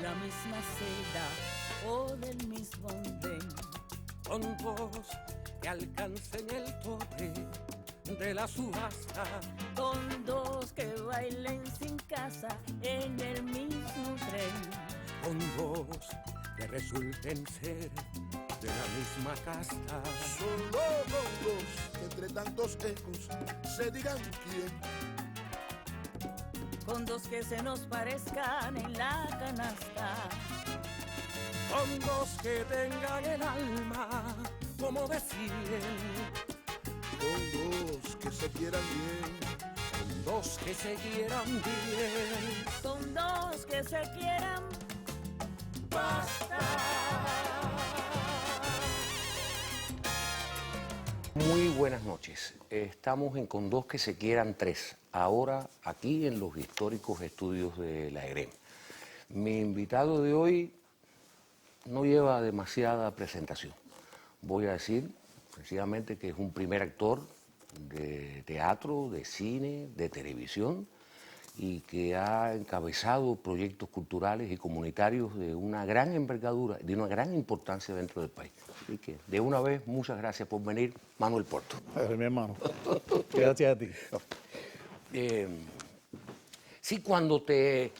la misma celda o del mismo andén. Con dos que alcancen el tope de la subasta, Con dos que bailen sin casa en el mismo tren. con dos que resulten ser de la misma casta. Solo con dos que entre tantos ecos se digan quién. Con dos que se nos parezcan en la canasta. Con dos que tengan el alma como de 100. Con dos que se quieran bien. Con dos que se quieran bien. Con dos que se quieran basta. Muy buenas noches. Estamos en Con dos que se quieran tres, ahora aquí en los históricos estudios de la EGREM. Mi invitado de hoy no lleva demasiada presentación. Voy a decir sencillamente que es un primer actor de teatro, de cine, de televisión y que ha encabezado proyectos culturales y comunitarios de una gran envergadura, de una gran importancia dentro del país. Así que, de una vez, muchas gracias por venir, Manuel Porto. Mi hermano, gracias a ti. Sí, cuando te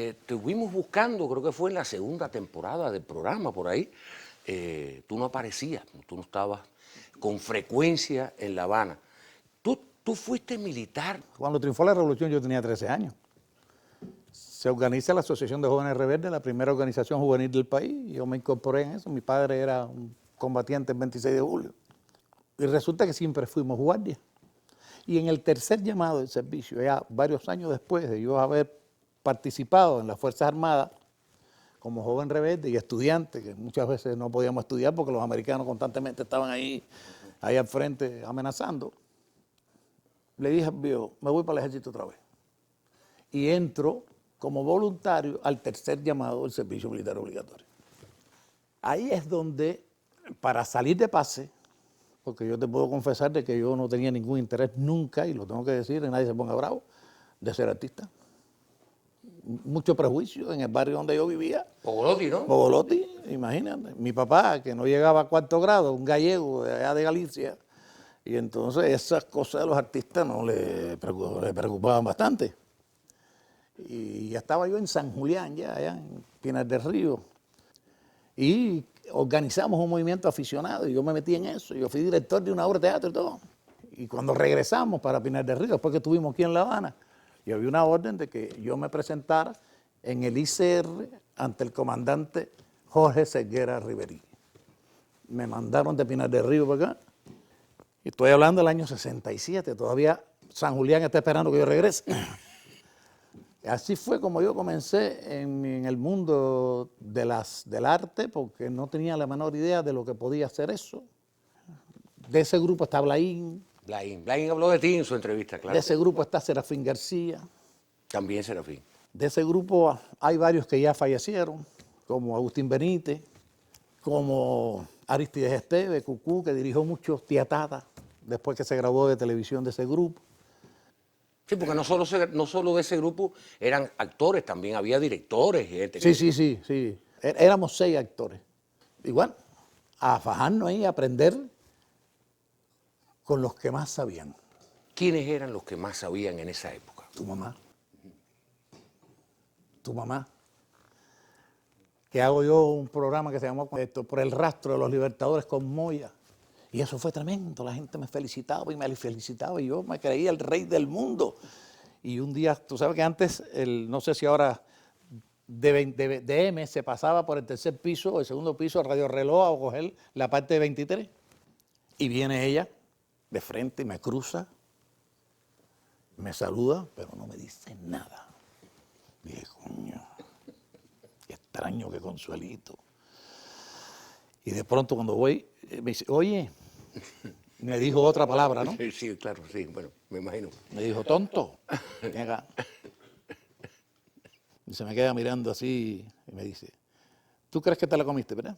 estuvimos buscando, creo que fue en la segunda temporada del programa, por ahí, tú no aparecías, tú no estabas con frecuencia en La Habana. Tú fuiste militar. Cuando triunfó la revolución yo tenía 13 años. Se organiza la Asociación de Jóvenes Rebeldes, la primera organización juvenil del país, y yo me incorporé en eso. Mi padre era un combatiente el 26 de julio. Y resulta que siempre fuimos guardias. Y en el tercer llamado del servicio, ya varios años después de yo haber participado en las Fuerzas Armadas como joven rebelde y estudiante, que muchas veces no podíamos estudiar porque los americanos constantemente estaban ahí al frente amenazando, le dije al viejo, me voy para el ejército otra vez. Y entro como voluntario al tercer llamado del servicio militar obligatorio. Ahí es donde, para salir de pase, porque yo te puedo confesar de que yo no tenía ningún interés nunca, y lo tengo que decir, y nadie se ponga bravo, de ser artista. Mucho prejuicio en el barrio donde yo vivía. Bogolotti, ¿no? Bogolotti, imagínate. Mi papá, que no llegaba a cuarto grado, un gallego de allá de Galicia, y entonces esas cosas de los artistas no le preocupaban bastante. Y ya estaba yo en San Julián, ya allá en Pinar del Río, y organizamos un movimiento aficionado, y yo me metí en eso, yo fui director de una obra de teatro y todo. Y cuando regresamos para Pinar del Río, después que estuvimos aquí en La Habana, yo había una orden de que yo me presentara en el ICR ante el comandante Jorge Seguera Riverí. Me mandaron de Pinar del Río para acá. Y estoy hablando del año 67, todavía San Julián está esperando que yo regrese. Así fue como yo comencé en el mundo del arte, porque no tenía la menor idea de lo que podía hacer eso. De ese grupo está Blaín. Blaín habló de ti en su entrevista, claro. De ese grupo está Serafín García. También Serafín. De ese grupo hay varios que ya fallecieron, como Agustín Benítez, como Aristides Esteve, Cucú, que dirigió muchos teatadas después que se graduó de televisión de ese grupo. Sí, porque no solo de ese grupo eran actores, también había directores. Sí. Éramos 6 actores. Igual, a fajarnos ahí, a aprender con los que más sabían. ¿Quiénes eran los que más sabían en esa época? Tu mamá. Tu mamá. Que hago yo un programa que se llamó Por el rastro de los libertadores con Moya. Y eso fue tremendo, la gente me felicitaba y me felicitaba y yo me creía el rey del mundo. Y un día, tú sabes que antes, no sé si ahora de M se pasaba por el tercer piso o el segundo piso, Radio Reloj, a coger la parte de 23. Y viene ella de frente y me cruza, me saluda, pero no me dice nada. Dije, coño, qué extraño, qué Consuelito. Y de pronto cuando voy, me dice, oye, me dijo otra palabra, ¿no? Sí, claro, sí, bueno, me imagino. Me dijo, tonto, ven acá. Y se me queda mirando así y me dice, ¿tú crees que te la comiste, verdad?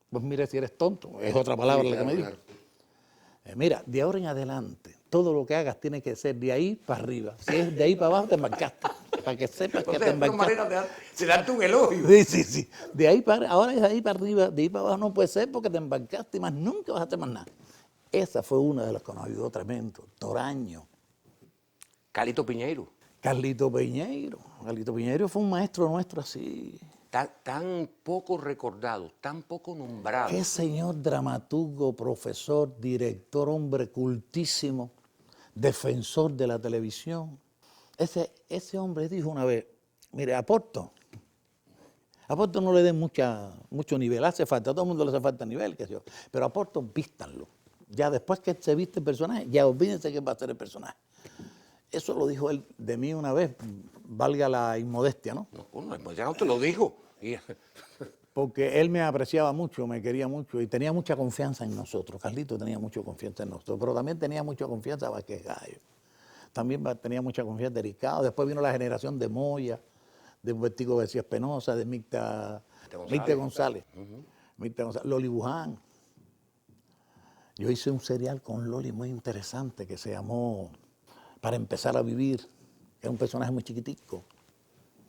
Pues mira, si eres tonto, es otra palabra la que me dijo. Claro. Mira, de ahora en adelante, todo lo que hagas tiene que ser de ahí para arriba. Si es de ahí para abajo, te embarcaste. Para que sepas que te Es una embarcaste. manera de darte un elogio. Sí, sí, sí. De ahí para, ahora es de ahí para arriba, de ahí para abajo no puede ser porque te embarcaste y más nunca vas a hacer más nada. Esa fue una de las que nos ayudó tremendo. Toraño. Calito Piñeiro. Carlito Piñeiro. Carlito Piñeiro fue un maestro nuestro así. Tan poco recordado, tan poco nombrado. Qué señor dramaturgo, profesor, director, hombre cultísimo, defensor de la televisión. Ese hombre dijo una vez, mire, a Porto no le den mucho nivel, hace falta, a todo el mundo le hace falta nivel, qué sé yo, pero a Porto vístanlo. Ya después que se viste el personaje, ya olvídense que va a ser el personaje. Eso lo dijo él de mí una vez, valga la inmodestia, ¿no? No, ya no te lo dijo. Porque él me apreciaba mucho, me quería mucho y tenía mucha confianza en nosotros. Carlito tenía mucha confianza en nosotros, pero también tenía mucha confianza en Vázquez Gallo. También tenía mucha confianza de Ricardo. Después vino la generación de Moya, de Humbertico García Espinosa, de Mirta González. Mirta González, Loli Buján. Yo hice un serial con Loli muy interesante que se llamó Para empezar a vivir. Era un personaje muy chiquitico,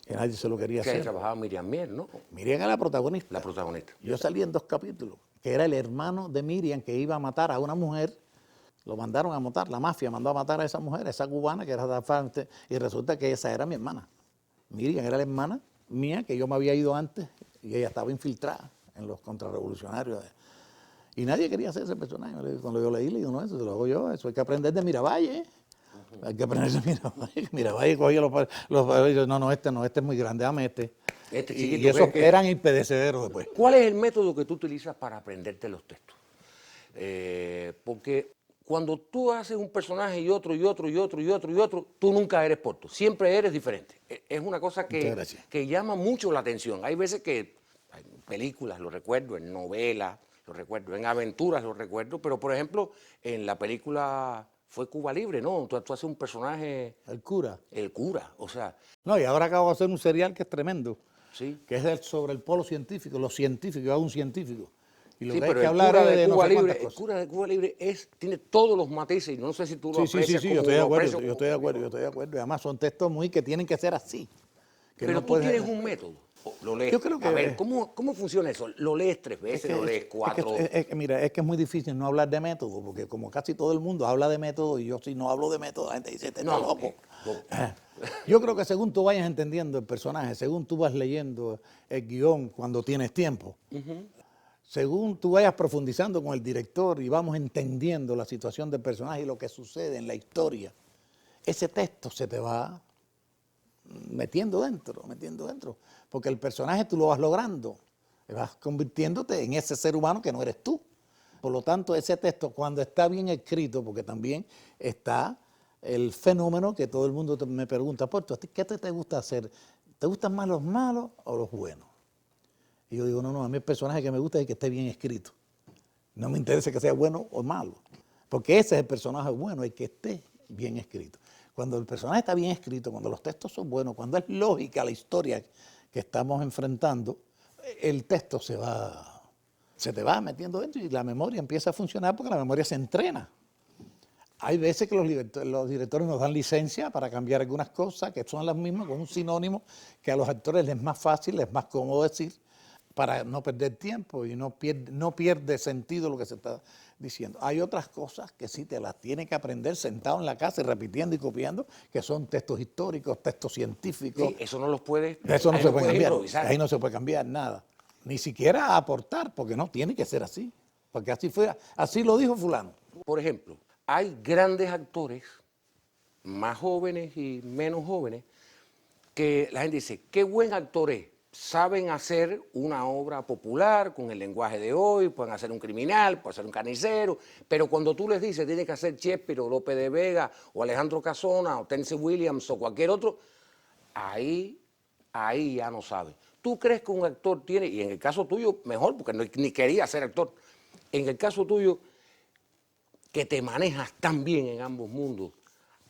que nadie se lo quería Que hacer. trabajaba Miriam Mier, ¿no? Miriam era la protagonista. La protagonista. Yo salí en 2 capítulos, que era el hermano de Miriam que iba a matar a una mujer. Lo mandaron a matar, la mafia mandó a matar a esa mujer, a esa cubana que era zafante, y resulta que esa era mi hermana. Miriam era la hermana mía, que yo me había ido antes, y ella estaba infiltrada en los contrarrevolucionarios. Y nadie quería hacer ese personaje. Cuando yo leí, le digo, no, eso se lo hago yo, eso hay que aprender de Miravalle. Hay que aprender de Miravalle. Miravalle cogía los no, este es muy grande, dame este. Este Y chiquito, esos ¿qué? eran impedecederos después. ¿Cuál es el método que tú utilizas para aprenderte los textos? Porque cuando tú haces un personaje y otro, tú nunca eres Porto, siempre eres diferente. Es una cosa Muchas gracias. que llama mucho la atención. Hay veces que en películas lo recuerdo, en novelas lo recuerdo, en aventuras lo recuerdo, pero por ejemplo en la película fue Cuba Libre, ¿no? Tú haces un personaje, El cura. el cura, o sea, No, y ahora acabo de hacer un serial que es tremendo, sí. que es sobre el polo científico, los científicos, yo hago un científico. Y lo Sí, que hay pero que el hablar cura es de de no Cuba sé Libre, cuántas el cosas. cura de Cuba Libre tiene todos los matices, y no sé si tú lo Sí, aprecias yo como estoy de lo acuerdo, aprecio yo estoy de acuerdo, yo estoy de acuerdo. Y además son textos que tienen que ser así. Que Pero no tú puedes- tienes un método. Lo lees. Yo creo que- A ver, ¿cómo funciona eso? ¿Lo lees 3 veces, lo lees 4? Mira, es que es muy difícil no hablar de método, porque como casi todo el mundo habla de método, y yo si no hablo de método, la gente dice, este está loco. Yo creo que según tú vayas entendiendo el personaje, según tú vas leyendo el guión cuando tienes tiempo, según tú vayas profundizando con el director y vamos entendiendo la situación del personaje y lo que sucede en la historia, ese texto se te va metiendo dentro, porque el personaje tú lo vas logrando, vas convirtiéndote en ese ser humano que no eres tú. Por lo tanto, ese texto, cuando está bien escrito, porque también está el fenómeno que todo el mundo me pregunta, Porto, ¿a ti qué te gusta hacer? ¿Te gustan más los malos o los buenos? Y yo digo, no, a mí el personaje que me gusta es que esté bien escrito. No me interesa que sea bueno o malo, porque ese es el personaje bueno, el que esté bien escrito. Cuando el personaje está bien escrito, cuando los textos son buenos, cuando es lógica la historia que estamos enfrentando, el texto se te va metiendo dentro y la memoria empieza a funcionar porque la memoria se entrena. Hay veces que los directores nos dan licencia para cambiar algunas cosas que son las mismas, con un sinónimo que a los actores les es más fácil, les es más cómodo decir, para no perder tiempo y no pierde sentido lo que se está diciendo. Hay otras cosas que sí te las tienes que aprender sentado en la casa y repitiendo y copiando, que son textos históricos, textos científicos. Sí, eso no los puedes. Eso no ahí se no puede puedes cambiar. improvisar. Ahí no se puede cambiar nada. Ni siquiera aportar, porque no tiene que ser así. Porque así lo dijo fulano. Por ejemplo, hay grandes actores, más jóvenes y menos jóvenes, que la gente dice, qué buen actor es. Saben hacer una obra popular con el lenguaje de hoy, pueden hacer un criminal, pueden hacer un carnicero, pero cuando tú les dices, tiene que hacer Shakespeare o Lope de Vega o Alejandro Casona o Tennessee Williams o cualquier otro, ahí ya no saben. ¿Tú crees que un actor tiene, y en el caso tuyo mejor, porque ni quería ser actor, en el caso tuyo, que te manejas tan bien en ambos mundos,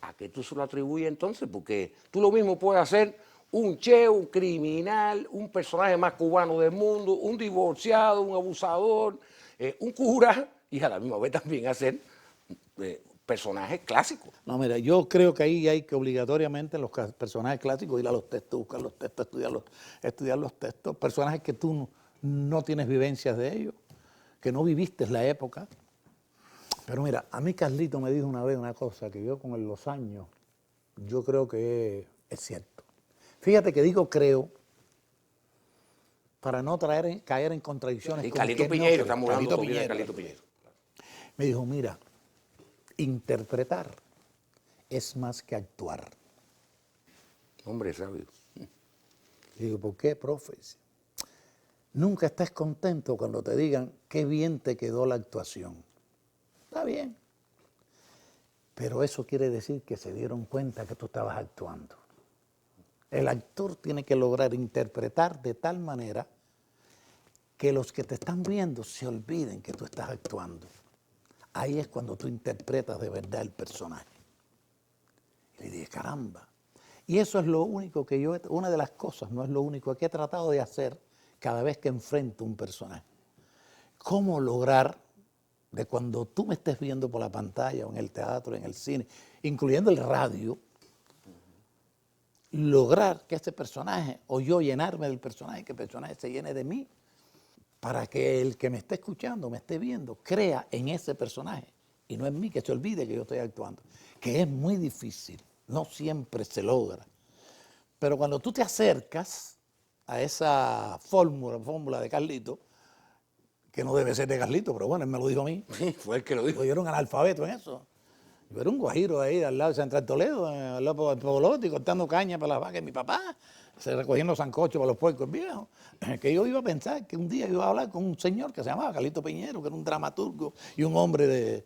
¿a qué tú se lo atribuyes entonces? Porque tú lo mismo puedes hacer un cheo, un criminal, un personaje más cubano del mundo, un divorciado, un abusador, un cura, y a la misma vez también hacer personajes clásicos. No, mira, yo creo que ahí hay que obligatoriamente los personajes clásicos ir a los textos, buscar los textos, estudiar los textos, personajes que tú no tienes vivencias de ellos, que no viviste la época. Pero mira, a mí Carlito me dijo una vez una cosa que yo con los años, yo creo que es cierto. Fíjate que digo creo, para no caer en contradicciones. Y Carlito Piñeiro, estamos hablando de Carlito Piñeiro. Me dijo, mira, interpretar es más que actuar. Hombre sabio. Digo, ¿por qué, profe? Nunca estés contento cuando te digan qué bien te quedó la actuación. Está bien. Pero eso quiere decir que se dieron cuenta que tú estabas actuando. El actor tiene que lograr interpretar de tal manera que los que te están viendo se olviden que tú estás actuando. Ahí es cuando tú interpretas de verdad el personaje. Y le dije, caramba. Y eso es lo único que yo, una de las cosas, no es lo único que he tratado de hacer cada vez que enfrento un personaje. ¿Cómo lograr de cuando tú me estés viendo por la pantalla o en el teatro, en el cine, incluyendo el radio, lograr que ese personaje, o yo llenarme del personaje, que el personaje se llene de mí, para que el que me esté escuchando, me esté viendo, crea en ese personaje y no en mí, que se olvide que yo estoy actuando, que es muy difícil, no siempre se logra. Pero cuando tú te acercas a esa fórmula de Carlito, que no debe ser de Carlito, pero bueno, él me lo dijo a mí. Sí, fue el que lo dijo. Yo era un analfabeto en eso. Yo era un guajiro ahí al lado de Central Toledo, al lado del Pobolote, cortando caña para las vacas de mi papá, recogiendo sancocho para los puercos viejos. Que yo iba a pensar que un día iba a hablar con un señor que se llamaba Carlito Piñeiro, que era un dramaturgo y un hombre de...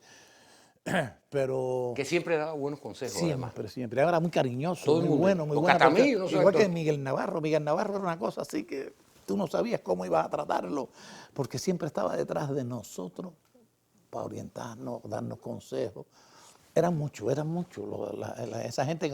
Pero... Que siempre daba buenos consejos, además. Pero siempre. Ahora muy cariñoso, Todo el muy mundo. bueno, muy O bueno. Catamillo, no sé Igual todo. que Miguel Navarro. Miguel Navarro era una cosa así que tú no sabías cómo ibas a tratarlo, porque siempre estaba detrás de nosotros para orientarnos, darnos consejos. Eran muchos esa gente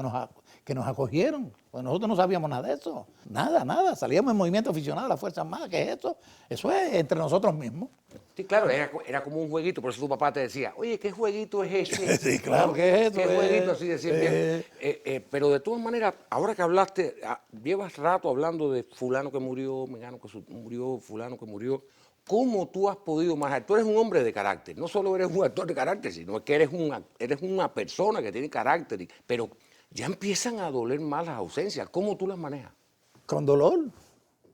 que nos acogieron. Pues nosotros no sabíamos nada de eso. Nada. Salíamos en movimiento aficionado a las Fuerzas Armadas. ¿Qué es eso? Eso es entre nosotros mismos. Sí, claro, era como un jueguito, por eso tu papá te decía, oye, ¿qué jueguito es ese? Sí, claro, ¿qué es eso? ¿Qué jueguito? Así decía bien. Pero de todas maneras, ahora que hablaste, llevas rato hablando de fulano que murió, mengano que murió, fulano que murió. ¿Cómo tú has podido manejar? Tú eres un hombre de carácter, no solo eres un actor de carácter, sino que eres una persona que tiene carácter, pero ya empiezan a doler más las ausencias. ¿Cómo tú las manejas? Con dolor,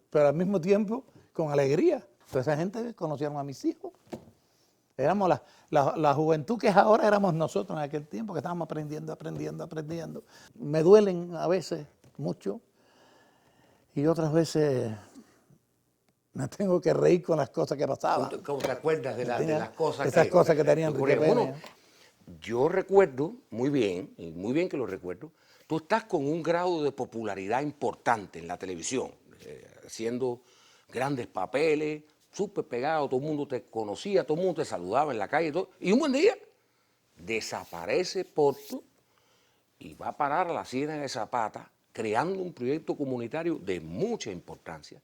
pero al mismo tiempo con alegría. Toda esa gente conocieron a mis hijos. Éramos la juventud que es ahora, éramos nosotros en aquel tiempo, que estábamos aprendiendo. Me duelen a veces mucho y otras veces me tengo que reír con las cosas que pasaban. ¿Cómo te acuerdas de las cosas esas cosas que tenían ocurrían? Enrique Bueno, Peña? yo recuerdo muy bien, y muy bien que lo recuerdo, tú estás con un grado de popularidad importante en la televisión, haciendo grandes papeles, súper pegado, todo el mundo te conocía, todo el mundo te saludaba en la calle, y un buen día desaparece Porto y va a parar a la Ciénaga de Zapata, creando un proyecto comunitario de mucha importancia.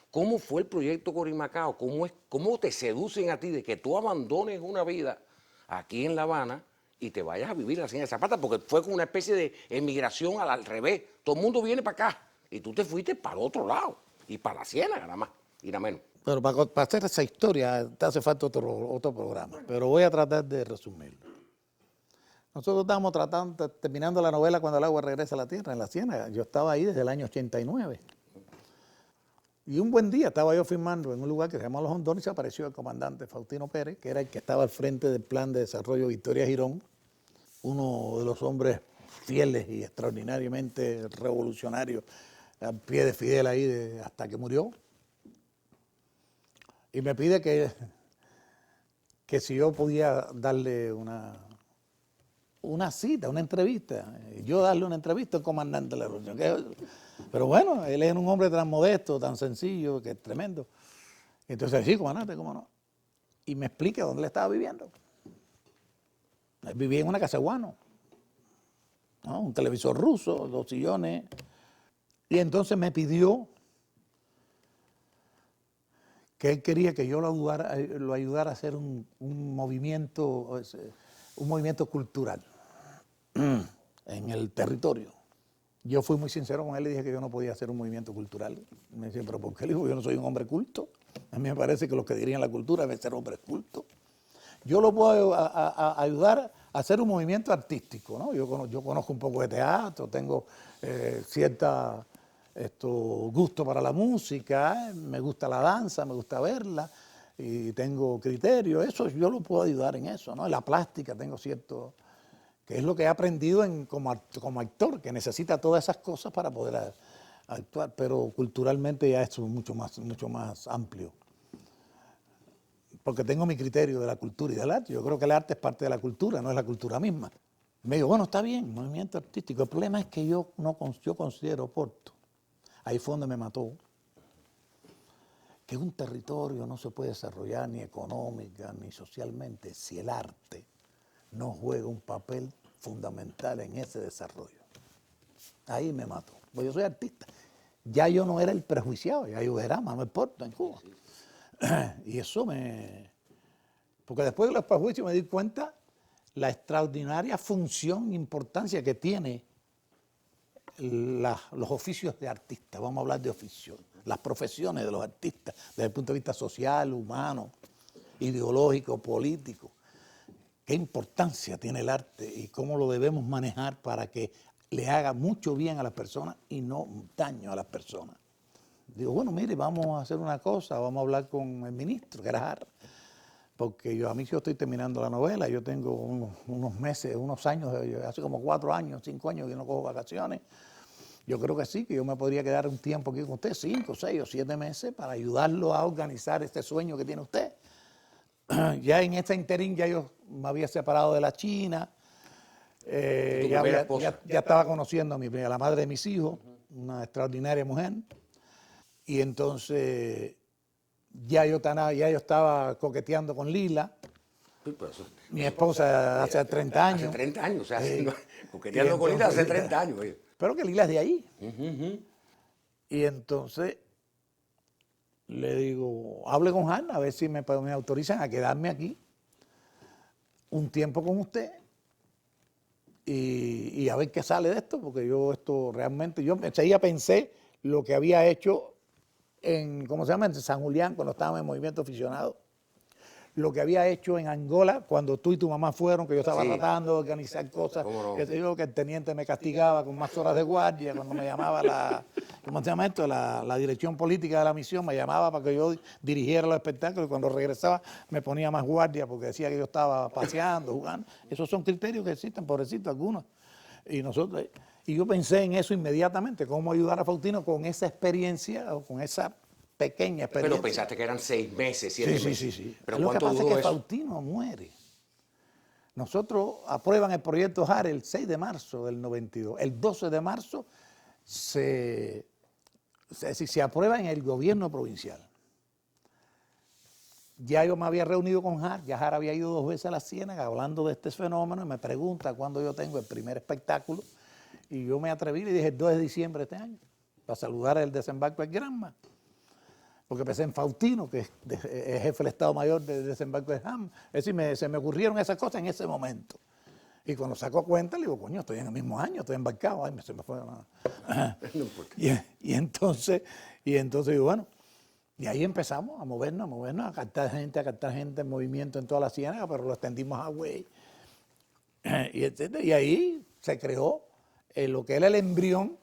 ¿Cómo fue el proyecto Corimacao? ¿Cómo te seducen a ti de que tú abandones una vida aquí en La Habana y te vayas a vivir a la Ciénaga de Zapata? Porque fue como una especie de emigración al revés. Todo el mundo viene para acá y tú te fuiste para el otro lado y para la Ciénaga nada más y nada menos. Pero para hacer esa historia te hace falta otro programa, pero voy a tratar de resumirlo. Nosotros estábamos terminando la novela Cuando el agua regresa a la tierra, en la Ciénaga. Yo estaba ahí desde el año 89. Y un buen día estaba yo filmando en un lugar que se llama Los Hondones y se apareció el comandante Faustino Pérez, que era el que estaba al frente del plan de desarrollo Victoria Girón, uno de los hombres fieles y extraordinariamente revolucionarios al pie de Fidel ahí hasta que murió. Y me pide que si yo podía darle una cita, una entrevista. Yo darle una entrevista al comandante de la revolución. Pero bueno, él era un hombre tan modesto, tan sencillo, que es tremendo. Entonces, sí, comandante, cómo no. Y me explica dónde él estaba viviendo. Él vivía en una casa de guano, ¿no? Un televisor ruso, 2 sillones. Y entonces me pidió que él quería que yo lo ayudara a hacer un movimiento un movimiento cultural en el territorio. Yo fui muy sincero con él y dije que yo no podía hacer un movimiento cultural. Me decía, pero ¿por qué? Le digo, yo no soy un hombre culto. A mí me parece que los que dirían la cultura deben ser hombres cultos. Yo lo puedo ayudar a hacer un movimiento artístico, ¿no? Yo conozco un poco de teatro, tengo cierta gusto para la música, me gusta la danza, me gusta verla, y tengo criterio. Eso yo lo puedo ayudar en eso, ¿no? En la plástica tengo cierto... que es lo que he aprendido como actor, que necesita todas esas cosas para poder actuar, pero culturalmente ya es mucho más amplio. Porque tengo mi criterio de la cultura y del arte. Yo creo que el arte es parte de la cultura, no es la cultura misma. Me digo, bueno, está bien, movimiento artístico. El problema es que yo considero, Porto, ahí fue donde me mató, que un territorio no se puede desarrollar ni económica ni socialmente si el arte no juega un papel fundamental en ese desarrollo. Ahí me mató. Pues yo soy artista. Ya yo no era el prejuiciado, ya yo era Manuel Porto en Cuba. Y eso porque después de los prejuicios me di cuenta la extraordinaria función e importancia que tiene los oficios de artista. Vamos a hablar de oficios, las profesiones de los artistas, desde el punto de vista social, humano, ideológico, político. Qué importancia tiene el arte y cómo lo debemos manejar para que le haga mucho bien a las personas y no daño a las personas. Digo, bueno, mire, vamos a hacer una cosa, vamos a hablar con el ministro, que era Jara, porque yo estoy terminando la novela, yo tengo unos meses, unos años, hace como 4 años, 5 años que yo no cojo vacaciones. Yo creo que sí, que yo me podría quedar un tiempo aquí con usted, 5, 6 o 7 meses, para ayudarlo a organizar este sueño que tiene usted. Ya en este interín ya yo me había separado de la China, ya estaba conociendo a la madre de mis hijos, una extraordinaria mujer, y entonces ya yo estaba coqueteando con Lila, mi esposa hace 30 años. Hace 30 años, o sea, coqueteando con Lila hace 30 años. Pero que Lila es de ahí. Y entonces le digo, hable con Hanna a ver si me autorizan a quedarme aquí un tiempo con usted y a ver qué sale de esto, porque yo pensé lo que había hecho en San Julián, cuando estábamos en Movimiento Aficionado, lo que había hecho en Angola, cuando tú y tu mamá fueron, que yo estaba tratando de organizar cosas, que el teniente me castigaba con más horas de guardia, cuando me llamaba la dirección política de la misión, me llamaba para que yo dirigiera los espectáculos, y cuando regresaba me ponía más guardia, porque decía que yo estaba paseando, jugando. Esos son criterios que existen, pobrecitos algunos. Y yo pensé en eso inmediatamente, cómo ayudar a Faustino con esa experiencia, o con esa pequeña experiencia. Pero pensaste que eran 6 meses, 7 meses. Sí. Pero lo que ¿cuánto pasa duró es que eso? Faustino muere. Nosotros aprueban el proyecto Jara el 6 de marzo del 92. El 12 de marzo se aprueba en el gobierno provincial. Ya yo me había reunido con Jara, ya Jara había ido 2 veces a la Ciénaga hablando de este fenómeno y me pregunta cuándo yo tengo el primer espectáculo. Y yo me atreví y le dije el 2 de diciembre de este año, para saludar el desembarco del Granma. Porque pensé en Faustino, que es jefe del Estado Mayor del desembarco de Ham. Es decir, se me ocurrieron esas cosas en ese momento. Y cuando saco cuenta, le digo, coño, estoy en el mismo año, estoy embarcado. Ay, se me fue. Y entonces digo, bueno, y ahí empezamos a movernos, a captar gente en movimiento en toda la Ciénaga, pero lo extendimos a Güey. Y ahí se creó lo que era el embrión,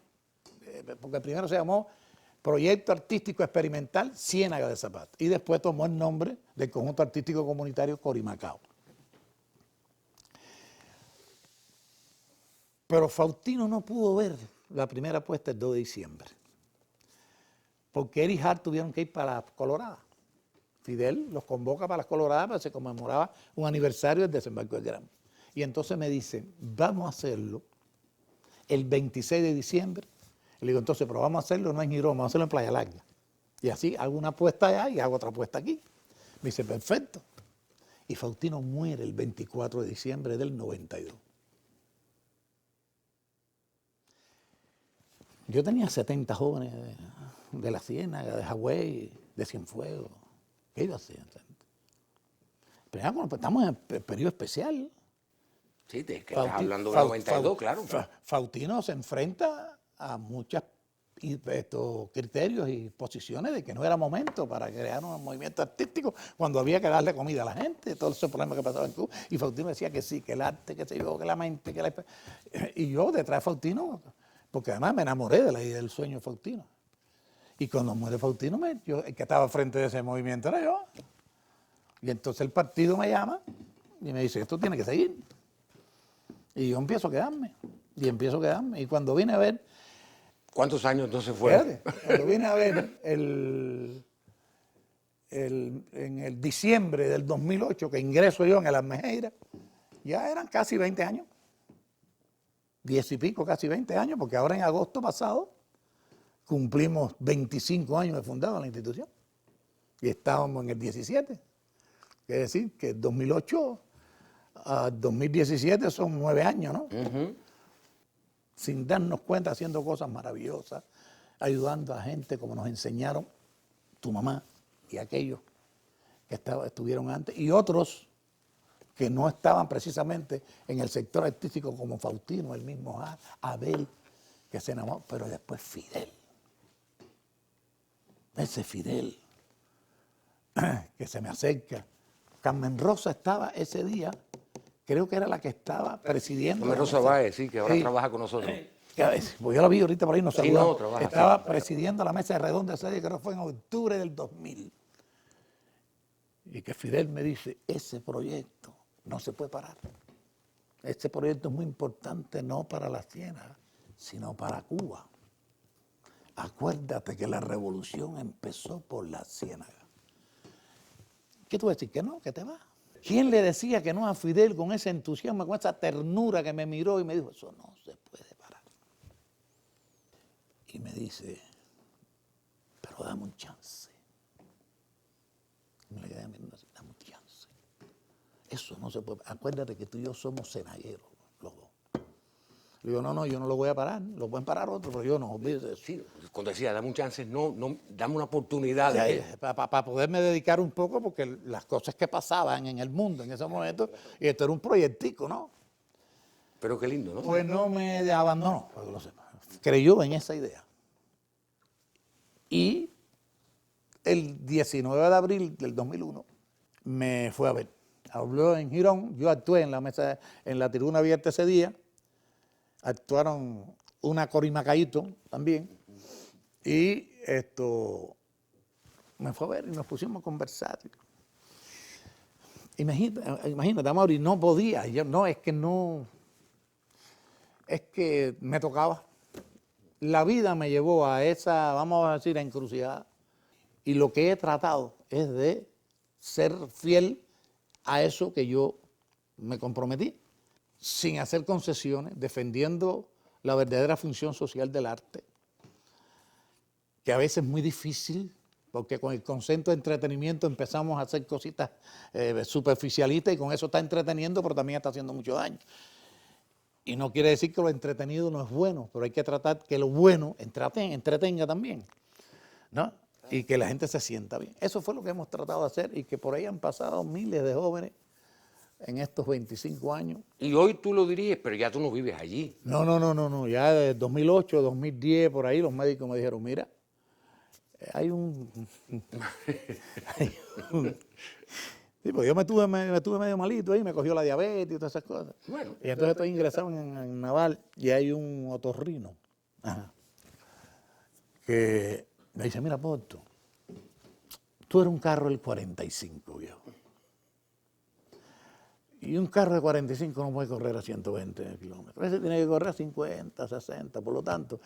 porque primero se llamó Proyecto Artístico Experimental Ciénaga de Zapata, y después tomó el nombre del Conjunto Artístico Comunitario Corimacao. Pero Faustino no pudo ver la primera puesta el 2 de diciembre, porque él y Hart tuvieron que ir para la Colorada. Fidel los convoca para las Coloradas, para que se conmemoraba un aniversario del desembarco del Granma. Y entonces me dicen, vamos a hacerlo el 26 de diciembre. Le digo, entonces, pero vamos a hacerlo no en Girón, vamos a hacerlo en Playa Larga. Y así hago una puesta allá y hago otra puesta aquí. Me dice, perfecto. Y Faustino muere el 24 de diciembre del 92. Yo tenía 70 jóvenes de la Ciénaga, de Hawái, de Cienfuegos. ¿Qué iba a hacer? Pero ya cuando estamos en el periodo especial, Sí, que estás hablando de 92, claro. Faustino se enfrenta a muchos criterios y posiciones de que no era momento para crear un movimiento artístico cuando había que darle comida a la gente, todos esos problemas que pasaban en Cuba. Y Faustino decía que sí, que el arte, que se yo, que la mente, que la... Y yo detrás de Faustino, porque además me enamoré de la idea del sueño de Faustino. Y cuando muere Faustino, el que estaba frente de ese movimiento era yo. Y entonces el partido me llama y me dice, esto tiene que seguir. Y yo empiezo a quedarme. Y cuando vine a ver... ¿Cuántos años entonces fue? Cuando vine a ver en el diciembre del 2008, que ingreso yo en el Almejeira, ya eran casi 20 años. 10 y pico, casi 20 años, porque ahora en agosto pasado cumplimos 25 años de fundada la institución. Y estábamos en el 17. Quiere decir que 2008 a 2017 son 9 años, ¿no? Sin darnos cuenta, haciendo cosas maravillosas, ayudando a gente como nos enseñaron tu mamá y aquellos que estuvieron antes, y otros que no estaban precisamente en el sector artístico como Faustino, el mismo Abel, que se enamoró, pero después Fidel. Ese Fidel que se me acerca. Carmen Rosa estaba ese día, creo que era la que estaba presidiendo. Carmen Rosa Báez, sí, que ahora trabaja con nosotros. Pues yo la vi ahorita por ahí, nos saludó. No, trabaja. Estaba presidiendo la mesa redonda ese día, creo que fue en octubre del 2000. Y que Fidel me dice, ese proyecto no se puede parar. Este proyecto es muy importante no para la Ciénaga, sino para Cuba. Acuérdate que la revolución empezó por la Ciénaga. ¿Qué tú vas a decir? Que no, que te vas. ¿Quién le decía que no a Fidel con ese entusiasmo, con esa ternura que me miró y me dijo, eso no se puede parar? Y me dice, pero dame un chance. Y me le quedé mirando así, dame un chance. Eso no se puede. Acuérdate que tú y yo somos cenagueros, los dos. Le digo, no, yo no lo voy a parar, lo pueden parar otros, pero yo no, olvídate de eso. Sí, cuando decía, dame un chance, no, dame una oportunidad. Para poderme dedicar un poco, porque las cosas que pasaban en el mundo en ese momento, y esto era un proyectico, ¿no? Pero qué lindo, ¿no? Pues no me abandonó, para que lo sepa. Creyó en esa idea. Y el 19 de abril del 2001 me fue a ver. Habló en Girón, yo actué en la mesa, en la tribuna abierta ese día. Actuaron una Corimacaíto también, y me fue a ver y nos pusimos a conversar. Imagínate, Amaury, no podía, es que me tocaba. La vida me llevó a esa, vamos a decir, encrucijada, y lo que he tratado es de ser fiel a eso que yo me comprometí, sin hacer concesiones, defendiendo la verdadera función social del arte, que a veces es muy difícil, porque con el concepto de entretenimiento empezamos a hacer cositas superficialistas y con eso está entreteniendo, pero también está haciendo mucho daño. Y no quiere decir que lo entretenido no es bueno, pero hay que tratar que lo bueno entretenga también, ¿no? Y que la gente se sienta bien. Eso fue lo que hemos tratado de hacer y que por ahí han pasado miles de jóvenes en estos 25 años. Y hoy tú lo dirías, pero ya tú no vives allí. No. Ya desde 2008, 2010, por ahí, los médicos me dijeron, mira, hay un... Sí, pues yo me tuve medio malito ahí, me cogió la diabetes y todas esas cosas. Bueno, y entonces estoy ingresado en Naval y hay un otorrino que me dice, mira, Porto, tú eres un carro del 45, viejo. Y un carro de 45 no puede correr a 120 kilómetros. Ese tiene que correr a 50, 60. Por lo tanto,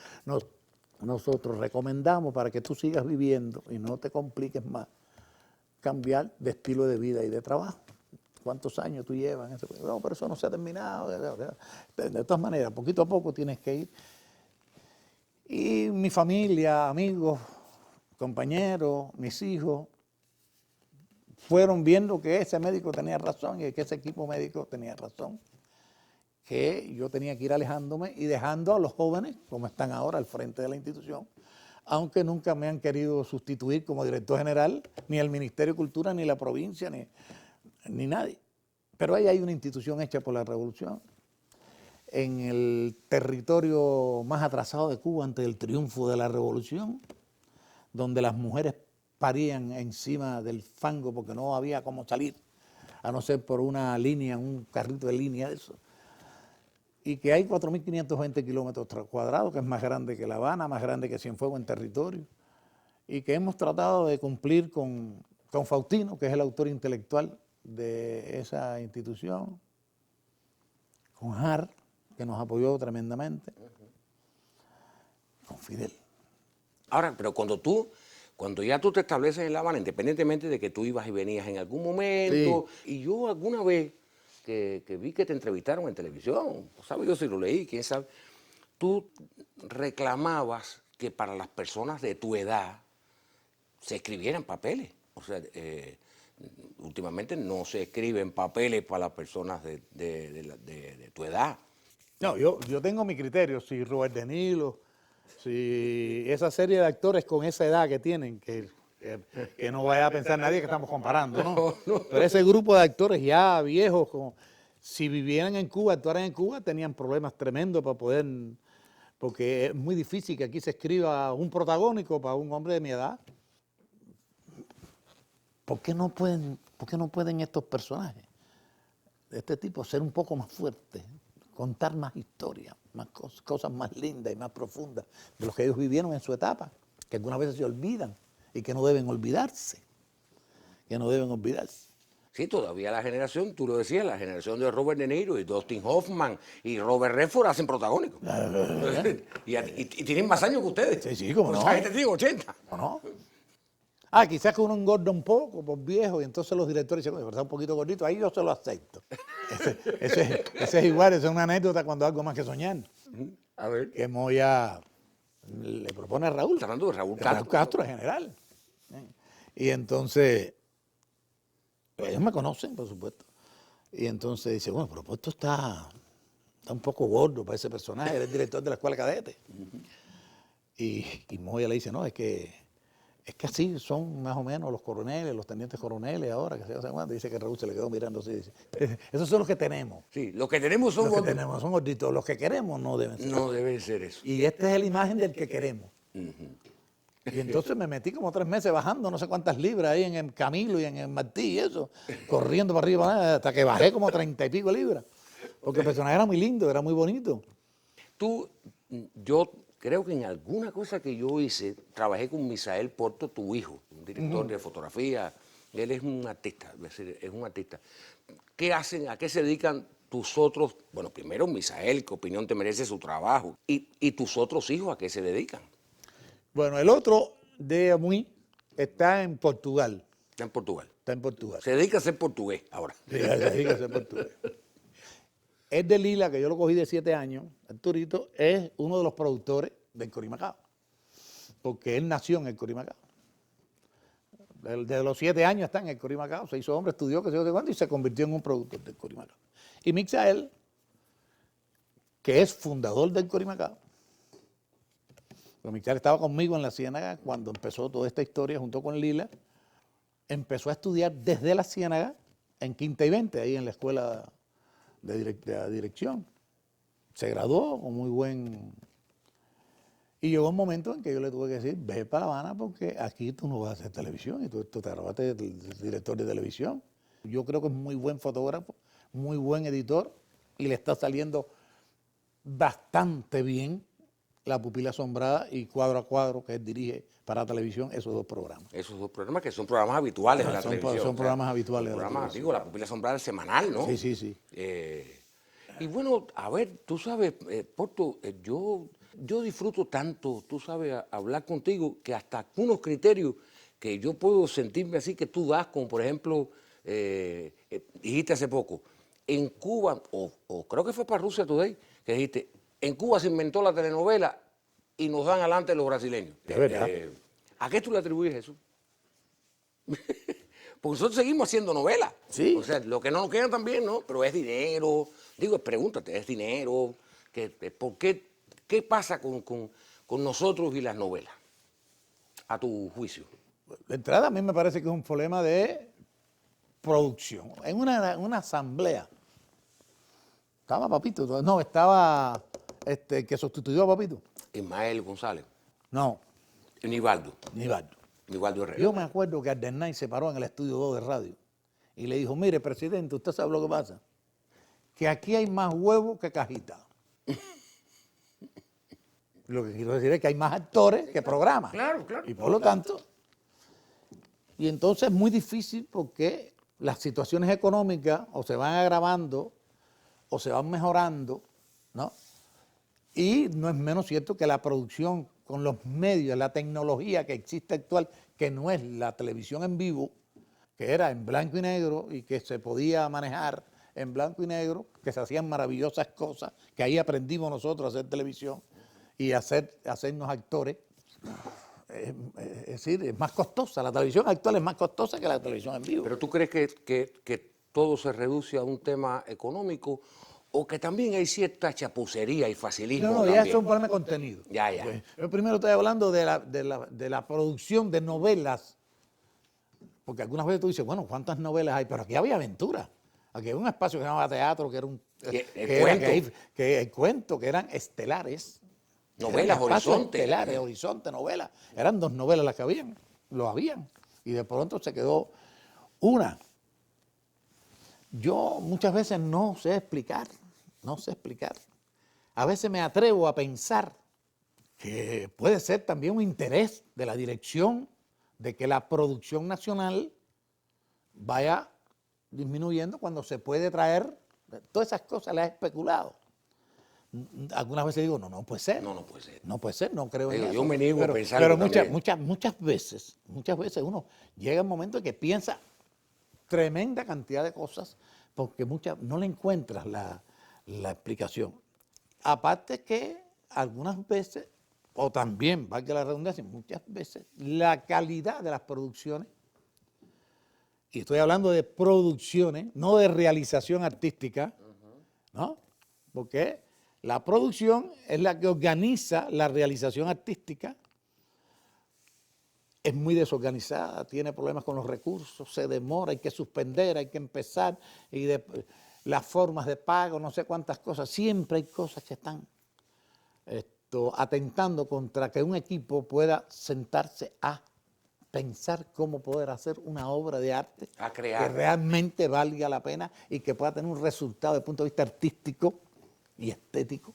nosotros recomendamos, para que tú sigas viviendo y no te compliques más, cambiar de estilo de vida y de trabajo. ¿Cuántos años tú llevas en ese? No, pero eso no se ha terminado. De todas maneras, poquito a poco tienes que ir. Y mi familia, amigos, compañeros, mis hijos, fueron viendo que ese médico tenía razón y que ese equipo médico tenía razón, que yo tenía que ir alejándome y dejando a los jóvenes, como están ahora al frente de la institución, aunque nunca me han querido sustituir como director general, ni el Ministerio de Cultura, ni la provincia, ni nadie. Pero ahí hay una institución hecha por la revolución en el territorio más atrasado de Cuba antes del triunfo de la revolución, donde las mujeres parían encima del fango porque no había cómo salir, a no ser por una línea, un carrito de línea de eso. Y que hay 4.520 kilómetros cuadrados, que es más grande que La Habana, más grande que Cienfuegos en territorio, y que hemos tratado de cumplir con Faustino, que es el autor intelectual de esa institución, con Har, que nos apoyó tremendamente, con Fidel. Ahora, pero cuando ya tú te estableces en La Habana, independientemente de que tú ibas y venías en algún momento, y yo alguna vez que vi que te entrevistaron en televisión, ¿sabes? Yo sí lo leí, quién sabe, tú reclamabas que para las personas de tu edad se escribieran papeles. O sea, últimamente no se escriben papeles para las personas de tu edad. No, yo tengo mi criterio, si Robert De Niro, si esa serie de actores con esa edad que tienen, que no vaya a pensar nadie que estamos comparando, ¿no? Pero ese grupo de actores ya viejos, si vivieran en Cuba, actuaran en Cuba, tenían problemas tremendos para poder, porque es muy difícil que aquí se escriba un protagónico para un hombre de mi edad. ¿Por qué no pueden estos personajes de este tipo ser un poco más fuertes, contar más historias, más cosas más lindas y más profundas de lo que ellos vivieron en su etapa, que algunas veces se olvidan y que no deben olvidarse, Sí, todavía la generación, tú lo decías, la generación de Robert De Niro y Dustin Hoffman y Robert Redford hacen protagónicos. y tienen más años que ustedes. Sí, cómo no. O sea, gente tiene 80. ¿No? Quizás que uno engorda un poco por viejo y entonces los directores dicen, pero está un poquito gordito, ahí yo se lo acepto. Ese es igual, esa es una anécdota cuando algo más que soñar. A ver. Que Moya le propone a Raúl. Está hablando de Raúl Castro. Raúl Castro en general. Y entonces, ellos me conocen, por supuesto. Y entonces dice, bueno, pero esto está un poco gordo para ese personaje, era el director de la escuela cadete. Y Moya le dice, no, es que así son más o menos los coroneles, los tenientes coroneles ahora, que se hace cuánto. Dice que Raúl se le quedó mirando así. Dice, esos son los que tenemos. Sí, los que tenemos son gordos. Los que tenemos son gorditos. Los que queremos no deben ser. No deben ser eso. Y esta es la imagen del que queremos. Y entonces me metí como 3 meses bajando no sé cuántas libras ahí en el Camilo y en el Martí y eso, corriendo para arriba, hasta que bajé como 30 y pico libras. Porque el personaje era muy lindo, era muy bonito. Yo creo que en alguna cosa que yo hice, trabajé con Misael Porto, tu hijo, un director de fotografía. Él es un artista, es un artista. ¿Qué hacen? ¿A qué se dedican tus otros? Bueno, primero Misael, ¿qué opinión te merece su trabajo? ¿Y tus otros hijos a qué se dedican? Bueno, el otro de Amuy está en Portugal. Está en Portugal. Está en Portugal. Se dedica a ser portugués ahora. Sí, se dedica a ser portugués. Es de Lila, que yo lo cogí de 7 años, Arturito, es uno de los productores del Corimacao, porque él nació en el Corimacao. Desde los 7 años está en el Corimacao, se hizo hombre, estudió, que se yo de cuándo, y se convirtió en un productor del Corimacao. Y Mixael, que es fundador del Corimacao, pero Mixael estaba conmigo en la Ciénaga cuando empezó toda esta historia junto con Lila, empezó a estudiar desde la Ciénaga en Quinta y 20, ahí en la escuela de la dirección. Se graduó con muy buen... Y llegó un momento en que yo le tuve que decir, ve para La Habana porque aquí tú no vas a hacer televisión y tú te grabaste de director de televisión. Yo creo que es muy buen fotógrafo, muy buen editor y le está saliendo bastante bien La Pupila Asombrada y Cuadro a Cuadro, que él dirige para televisión, esos 2 programas. Esos 2 programas que son programas habituales de la televisión. Son programas habituales de la televisión. Digo, La Pupila Asombrada es semanal, ¿no? Sí. Y bueno, a ver, tú sabes, Porto, yo disfruto tanto, tú sabes, hablar contigo, que hasta unos criterios que yo puedo sentirme así que tú das, como por ejemplo, dijiste hace poco, en Cuba, o creo que fue para Rusia Today, que dijiste, en Cuba se inventó la telenovela y nos dan adelante los brasileños. De verdad. ¿A qué tú le atribuyes eso? Porque nosotros seguimos haciendo novelas. Sí. O sea, lo que no nos queda también, ¿no? Pero es dinero. Digo, pregúntate, es dinero. ¿Por qué? ¿Qué pasa con nosotros y las novelas? A tu juicio. De entrada, a mí me parece que es un problema de producción. En una asamblea Estaba Papito, no, estaba que sustituyó a Papito. Ismael González, No, Nivaldo Herrera. Yo me acuerdo que Ardernay se paró en el estudio 2 de radio y le dijo, mire, presidente, usted sabe lo que pasa, que aquí hay más huevos que cajitas. Lo que quiero decir es que hay más actores que programas. Claro. Y por lo tanto, y entonces es muy difícil porque las situaciones económicas o se van agravando o se van mejorando, ¿no? Y no es menos cierto que la producción con los medios, la tecnología que existe actual, que no es la televisión en vivo, que era en blanco y negro y que se podía manejar en blanco y negro, que se hacían maravillosas cosas, que ahí aprendimos nosotros a hacer televisión y hacernos actores. Es decir, es más costosa, la televisión actual es más costosa que la televisión en vivo. ¿Pero tú crees que todo se reduce a un tema económico o que también hay cierta chapucería y facilismo? No, ya eso es un problema de contenido. Ya. Yo primero estoy hablando de la producción de novelas, porque algunas veces tú dices, bueno, ¿cuántas novelas hay? Pero aquí había aventura. Aquí había un espacio que se llamaba teatro, que era un el cuento, que eran estelares. Novelas, Horizonte. Estelares, Horizonte, novelas. Eran 2 novelas las que habían, lo habían. Y de pronto se quedó una. Yo muchas veces no sé explicar. A veces me atrevo a pensar que puede ser también un interés de la dirección de que la producción nacional vaya disminuyendo cuando se puede traer. Todas esas cosas las he especulado. Algunas veces digo, no puede ser. No puede ser. No puede ser, no creo en eso. Yo me niego a pensar. Pero muchas veces uno llega un momento en que piensa tremenda cantidad de cosas porque no le encuentras la explicación. Aparte que algunas veces, o también, valga la redundancia, muchas veces, la calidad de las producciones, y estoy hablando de producciones, no de realización artística, ¿no? Porque la producción es la que organiza la realización artística, es muy desorganizada, tiene problemas con los recursos, se demora, hay que suspender, hay que empezar, y las formas de pago, no sé cuántas cosas, siempre hay cosas que están atentando contra que un equipo pueda sentarse a pensar cómo poder hacer una obra de arte que realmente valga la pena y que pueda tener un resultado desde el punto de vista artístico y estético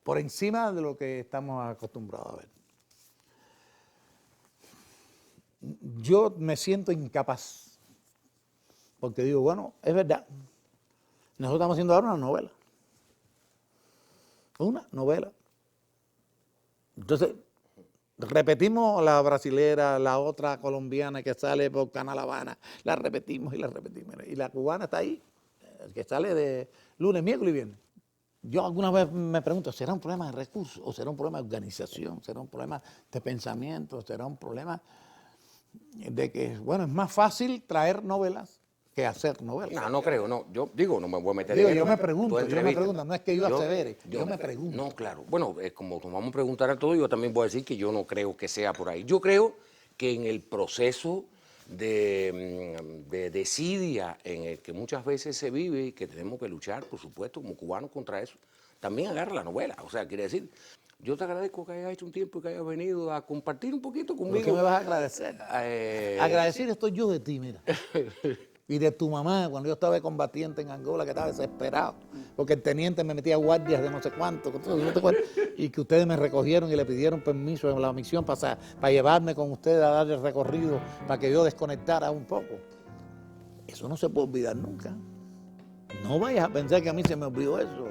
por encima de lo que estamos acostumbrados a ver. Yo me siento incapaz, porque digo, bueno, es verdad, nosotros estamos haciendo ahora una novela. Entonces, repetimos la brasilera, la otra colombiana que sale por Canal Habana, la repetimos, y la cubana está ahí, que sale de lunes, miércoles y viernes. Yo alguna vez me pregunto, ¿será un problema de recursos o será un problema de organización? ¿Será un problema de pensamiento? ¿Será un problema de que, bueno, es más fácil traer novelas que hacer novelas? No creo, no. Yo digo, no me voy a meter en eso. Yo me pregunto, no es que yo asevere, yo me pregunto. No, claro. Bueno, como nos vamos a preguntar a todos, yo también voy a decir que yo no creo que sea por ahí. Yo creo que en el proceso de desidia en el que muchas veces se vive y que tenemos que luchar, por supuesto, como cubanos contra eso, también agarra la novela. O sea, quiere decir, yo te agradezco que hayas hecho un tiempo y que hayas venido a compartir un poquito conmigo. ¿Por qué me vas a agradecer? Agradecer estoy yo de ti, mira. Y de tu mamá, cuando yo estaba de combatiente en Angola, que estaba desesperado, porque el teniente me metía guardias de no sé cuánto, y que ustedes me recogieron y le pidieron permiso en la misión para llevarme con ustedes a dar el recorrido, para que yo desconectara un poco. Eso no se puede olvidar nunca. No vayas a pensar que a mí se me olvidó eso,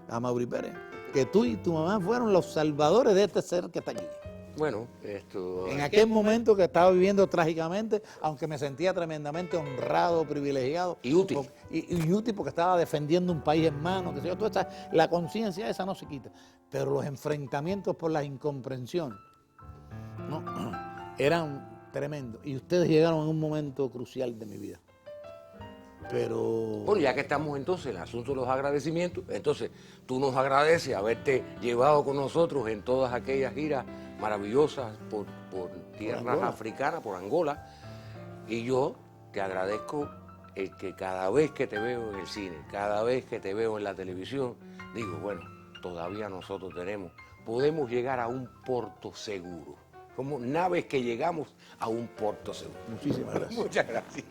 a Mauri Pérez, que tú y tu mamá fueron los salvadores de este ser que está aquí. Bueno, esto... En aquel momento que estaba viviendo trágicamente, aunque me sentía tremendamente honrado, privilegiado. Y útil. Y útil porque estaba defendiendo un país hermano, que sé yo, la conciencia esa no se quita. Pero los enfrentamientos por la incomprensión, ¿no? Eran tremendos. Y ustedes llegaron en un momento crucial de mi vida. Pero... Bueno, ya que estamos entonces en el asunto de los agradecimientos, entonces tú nos agradeces haberte llevado con nosotros en todas aquellas giras maravillosas por tierras africanas, por Angola, y yo te agradezco el que cada vez que te veo en el cine, cada vez que te veo en la televisión, digo, bueno, todavía nosotros podemos llegar a un puerto seguro. Como naves que llegamos a un puerto seguro. Muchísimas gracias. Muchas gracias.